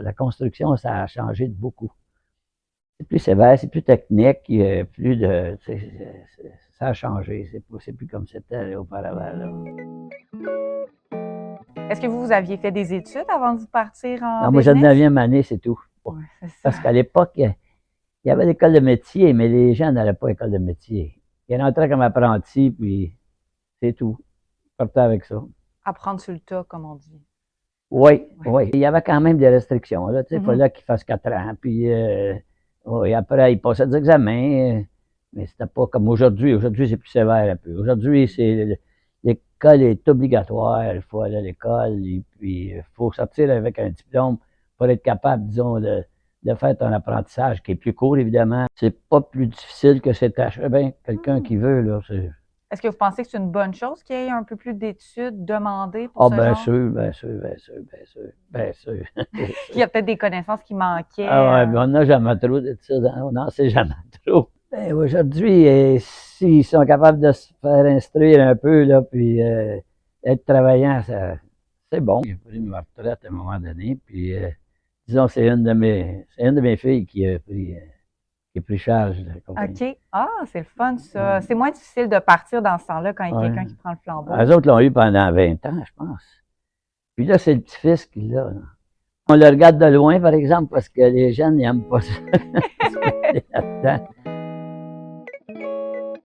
La construction, ça a changé de beaucoup. C'est plus sévère, c'est plus technique, plus de... ça a changé, c'est plus comme c'était auparavant. Là. Est-ce que vous aviez fait des études avant de vous partir en Non, moi, j'ai business? 9e année, c'est tout. Ouais, c'est ça. Parce qu'à l'époque, il y avait l'école de métier, mais les gens n'allaient pas à l'école de métier. Ils rentraient comme apprentis, puis c'est tout. Ils partaient avec ça. Apprendre sur le tas, comme on dit. Oui, oui. Il y avait quand même des restrictions. Là, il Mhm. fallait qu'ils fassent 4 ans. Puis oui, après, ils passaient des examens. Mais c'était pas comme aujourd'hui. Aujourd'hui, c'est plus sévère un peu. Aujourd'hui, l'école est obligatoire. Il faut aller à l'école. Et puis, il faut sortir avec un diplôme pour être capable, disons, de faire ton apprentissage, qui est plus court, évidemment. C'est pas plus difficile que cet achat. Ben, quelqu'un qui veut, là, c'est... Est-ce que vous pensez que c'est une bonne chose qu'il y ait un peu plus d'études demandées pour ce bien genre? sûr, bien sûr, bien sûr, bien sûr, bien sûr. Il y a peut-être des connaissances qui manquaient. Ah ouais, on n'a jamais trop de ça, on n'en sait jamais trop. Ben, aujourd'hui, s'ils sont capables de se faire instruire un peu, là, puis être travaillant, c'est bon. J'ai pris ma retraite à un moment donné, puis disons, c'est une de mes filles qui a pris charge de la compagnie. OK. Ah, c'est le fun, ça. C'est moins difficile de partir dans ce temps-là quand il y a Ouais. quelqu'un qui prend le flambeau. Les autres l'ont eu pendant 20 ans, je pense. Puis là, c'est le petit-fils qui l'a. Là. On le regarde de loin, par exemple, parce que les jeunes n'aiment pas ça. là-dedans.